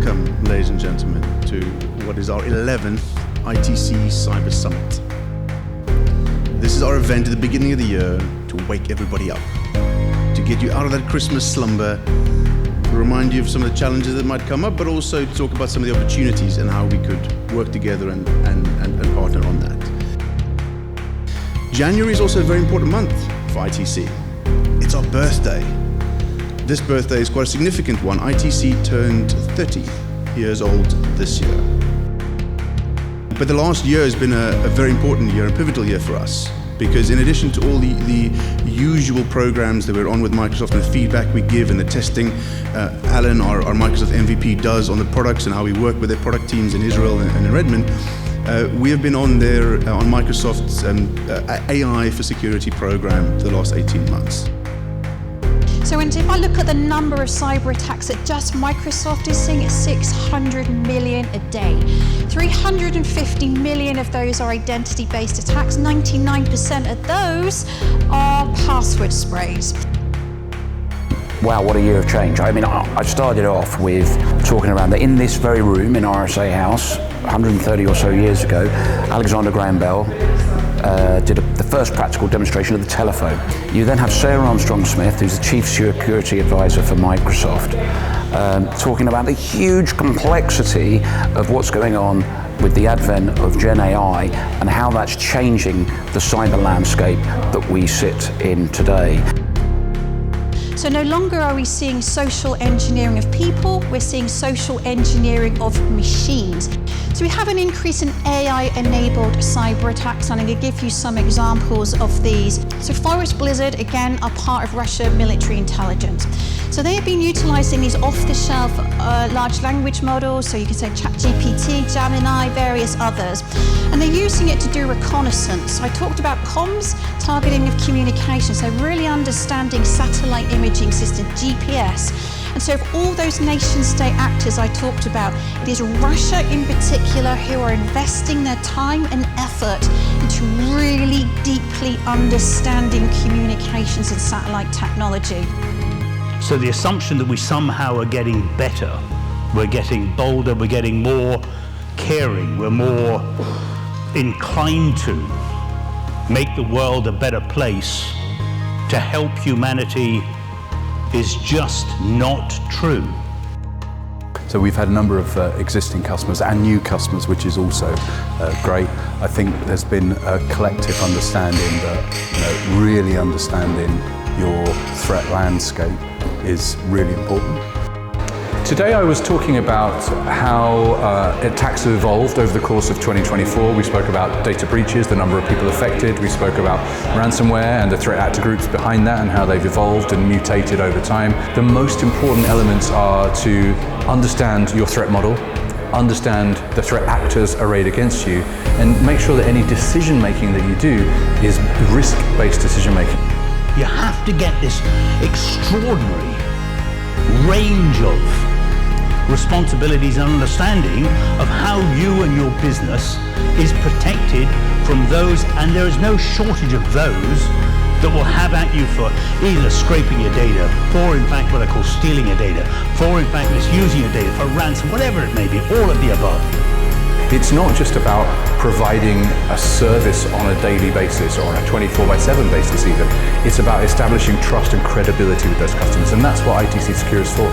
Welcome, ladies and gentlemen, to what is our 11th ITC Cyber Summit. This is our event at the beginning of the year to wake everybody up, to get you out of that Christmas slumber, remind you of some of the challenges that might come up, but also to talk about some of the opportunities and how we could work together and partner on that. January is also a very important month for ITC. It's our birthday. This birthday is quite a significant one. ITC turned 30 years old this year. But the last year has been a very important year, a pivotal year for us, because in addition to all the usual programs that we're on with Microsoft and the feedback we give and the testing Alan, our Microsoft MVP, does on the products and how we work with their product teams in Israel and in Redmond, we have been on Microsoft's AI for Security program for the last 18 months. So if I look at the number of cyber attacks that just Microsoft is seeing, it's 600 million a day. 350 million of those are identity-based attacks. 99% of those are password sprays. Wow, what a year of change. I mean, I started off with talking around that in this very room in RSA House, 130 or so years ago, Alexander Graham Bell did the first practical demonstration of the telephone. You then have Sarah Armstrong-Smith, who's the Chief Security Advisor for Microsoft, talking about the huge complexity of what's going on with the advent of Gen AI and how that's changing the cyber landscape that we sit in today. So no longer are we seeing social engineering of people, we're seeing social engineering of machines. So we have an increase in AI-enabled cyber attacks, and I'm going to give you some examples of these. So Forest Blizzard, again, are part of Russia military intelligence. So they have been utilizing these off-the-shelf large language models, so you can say ChatGPT, Gemini, various others, and they're using it to do reconnaissance. I talked about comms, targeting of communication, so really understanding satellite imaging system, GPS. And so of all those nation-state actors I talked about, it is Russia in particular who are investing their time and effort into really deeply understanding communications and satellite technology. So the assumption that we somehow are getting better, we're getting bolder, we're getting more caring, we're more inclined to make the world a better place, to help humanity, is just not true. So we've had a number of existing customers and new customers, which is also great. I think there's been a collective understanding that really understanding your threat landscape is really important. Today I was talking about how attacks have evolved over the course of 2024. We spoke about data breaches, the number of people affected. We spoke about ransomware and the threat actor groups behind that and how they've evolved and mutated over time. The most important elements are to understand your threat model, understand the threat actors arrayed against you, and make sure that any decision making that you do is risk-based decision making. You have to get this extraordinary range of responsibilities and understanding of how you and your business is protected from those, and there is no shortage of those that will have at you for either scraping your data, for in fact what I call stealing your data, for in fact misusing your data, for ransom, whatever it may be, all of the above. It's not just about providing a service on a daily basis or on a 24/7 basis even. It's about establishing trust and credibility with those customers, and that's what ITC Secure is for.